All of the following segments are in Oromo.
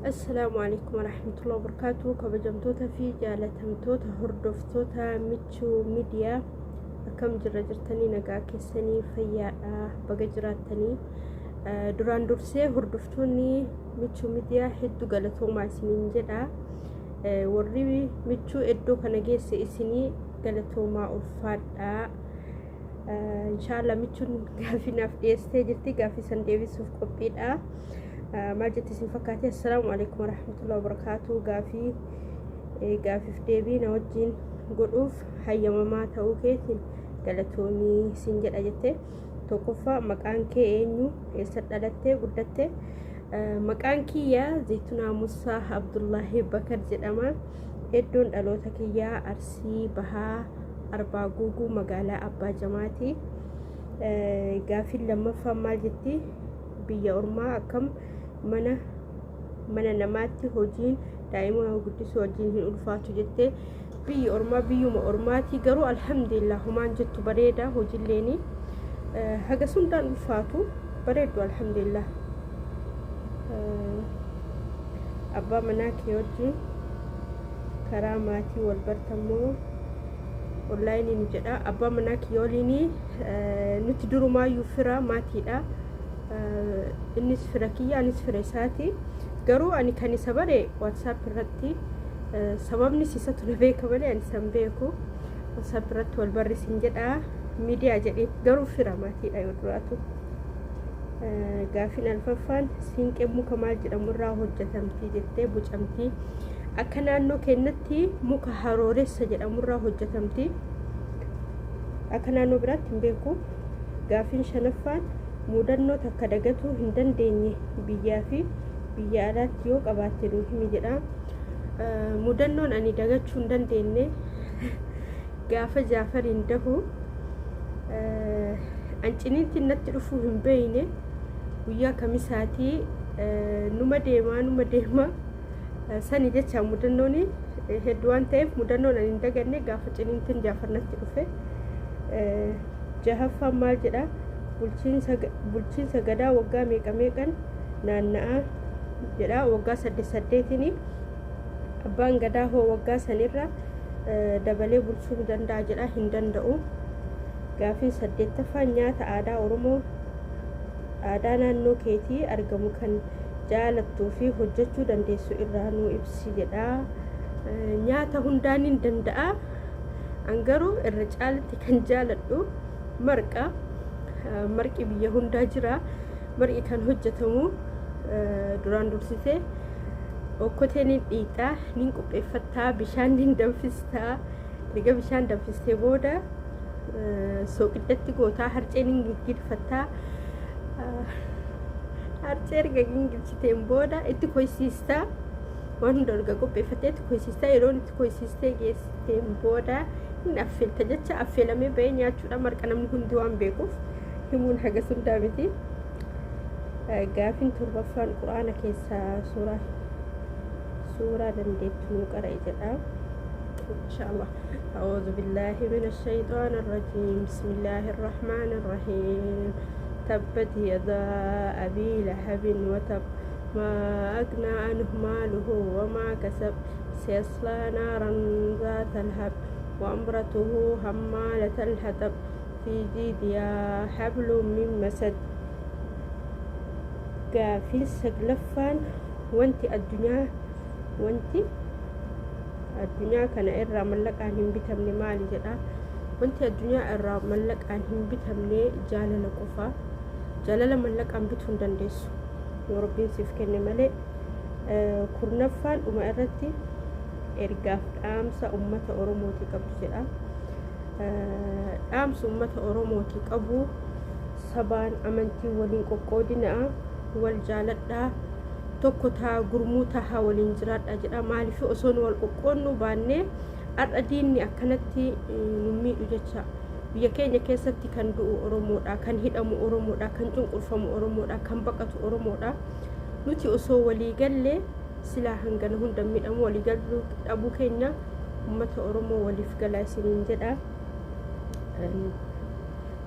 السلام عليكم ورحمة الله وبركاته. كبجمتوتا في جالتمتوتا هردفتوتا ميتشو ميديا كم جرجرتني نقا كسني فيا بقجراتني duraan dursee hordoftoonni michuu miidiyaa hedduu galatoomaa isiniin jedha. Warri michuu iddoo kana geesse isinii galatoomaa ulfaadha. Inshallah michuun gaafinaaf dhiyeessitee jirti, gaafii san deebisuuf qophiidha. maal jetti isin fakkaate? Assalaamu alaykum warahmatullahi wabarakatuh. Gaafiif deebii na wajjin godhuuf hayyamamaa ta'uu keetiin galatoomii isin jedha jette. Tokkoffaa maqaan kee eenyu? Eessa dhalattee guddatte? Maqaan kiyya Zaytunaa Musaa Abdullahi Bakar jedhama. Iddoon dhaloota kiyyaa Arsii Bahaa Arbaa Guuguu magaalaa Abbaa Jamaati. Gaafiin lammaffaa maal jetti? Biyya ormaa akkam mana namaatti hojiin daa'ima guddisuu wajjin hin ulfaatu jette. Biyyi ormaa biyyuma ormaati, garuu alhamdulillah humaan jettu bareeda. hojiileeni haga sundaan ulfaatu bareedu alhamdulillah. abbaa manaa kee wajjin karaa maatii wal bartamoo online ni jedha. abbaa manaa kee waliin nuti durumaayyuu fira maatiidha. innis fira kiyya, anis fira isaati. garuu ani kan isa bare WhatsApp irratti, sababni isatu na beeka malee ani san beeku. WhatsApp irratti wal barrisin jedha, miidiyaa jedhee garuu fira maatiidha yoo duraatu. Gaafiin alfaffaan siinqee muka maal jedhamu irraa hojjetamti jettee bocamti. Akka naannoo keenyatti muka harooressa jedhamu irraa hojjetamti. Akka naannoo biraatti hin beeku. Gaafiin shanaffaan mudannoo takka dagatu hin dandeenye biyyaa fi biyya alaatti yoo qabaatte nuu himi jedha. Mudannoon ani dagachuu hin dandeenye gaafa Jaafariin dahu anciniitti natti dhufuu hin beeyne guyyaa kamisaatii numa deema sani jecha mudannooni hedduu waan ta'eef mudannoon ani hin daganne gaafa ciniintiin Jaafar natti dhufe. Jahaffaan maal jedha? bulchiinsa gadaa waggaa meeqan naanna'a jedha. waggaa 8 abbaan gadaa hoo waggaa sanirra dabalee bulchuu danda'a jedha. hin danda'u. Gaafiin 8ffaan nyaata aadaa Oromoo aadaa naannoo keetii argamu kan jaalattuu fi hojjechuu dandeessu irraa nuu ibsi jedha. Nyaata hundaan hin danda'a, angaruu irra caalatti kan jaaladhu marqa. Marqi biyya hundaa jira. Marqi kan hojjetamu duraan dursitee okkoteen dhiixaa nin qopheeffattaa, bishaan nin danfistaa. Erga bishaan danfistee booda sooqiddatti gootaa, harcee nin gingilfattaa. Harcee erga gingilchiteen booda itti koysiistaa. waan hunda erga qopheeffattee itti koysiistaa. yeroon itti koysiistee geessiteen booda hin affeelta jecha affeelamee bahee nyaachuudha. Marqa namni hundi waan beekuuf himuun haga sundaa miti. Gaafiin torbaffaan quraana keessaa suuraa dandeettu nuu qara'i jedha. inshallah. a'uudhu billaahi minash shayxaanir rajiim. bismillahir rahmaanir rahiim. tabbat yadaa abii lahabin wa tab ما أغنى عنه ماله وما كسب سيصلى نارا ذات لهب وامرأته حمالة الحطب في جيدها حبل من مسد. في سقلفان وانت الدنيا كان إرى ملك أنهم بتمني مالي جدا. وانت الدنيا إرى ملك أنهم بتمني جالل قفا جالل ملك أن بتهم دندسو وربين سيف كن ملئ. كرنفان أمرتي إرجاف أمس أمة أوروموتي قبل جدا. أمس أمة أوروموتي قبو سبان أمنتي ولين قودنا والجالدة توكتا غرموتها ولينجرات أجرا مالي في أصون والقونو باني أرديني أكنتي نمي أجتشا. biyya keenya keessatti kan du'u Oromoodha, kan hidhamu Oromoodha, kan cunqurfamu Oromoodha, kan baqatu Oromoodha. Nuti osoo walii galle silaa hangana hunda midhamu walii galuu dhabuu keenya ummata Oromoo waliif galaa isiniin jedha.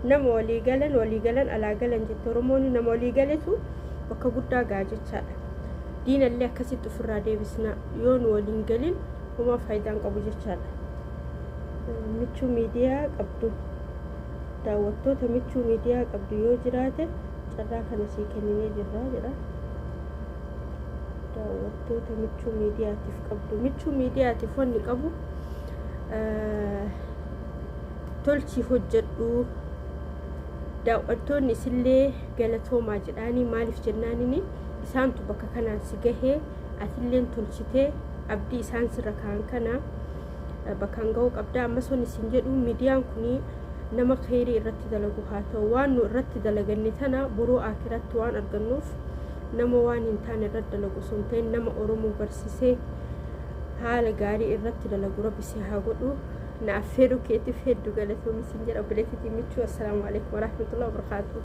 Nama walii galan alaa galan jette Oromoon. nama walii galetu bakka guddaa gaa jechaadha. diina illee akkasitti ofirraa deebisna yoo nu waliin galin homa faayidaan qabu jechaadha. Michuu miidiyaa qabdu daawwattoota michuu miidiyaa qabdu yoo jiraate carraa kana sii kenninee jirra jedha. Daawwattoota michuu miidiyaatiif qabdu michuu miidiyaatiif wanni qabu tolchi hojjedhu daawwattoonni isillee galatoomaa jedhaanii maaliif jennaanini isaantu bakka kanaan si gahee atilleen tolchitee abdii isaan sirra kaan kana bakkaan ga'uu qabda. Ammas wanni isin jedhu miidiyaan kuni nama khayrii irratti dalagu haa ta'u waan nu irratti dalaganne tana boruu akiratti waan argannuuf nama waan hin taane irratti dalagu sun ta'e nama Oromoo barsiisee haala gaarii irratti dalagu Rabbi si haa godhu. Na affeeru keetiif hedduu galatoomi isin jedha obboleettii michuu. Assalaamu alaykum wa rahmatullahi wa barakatuh.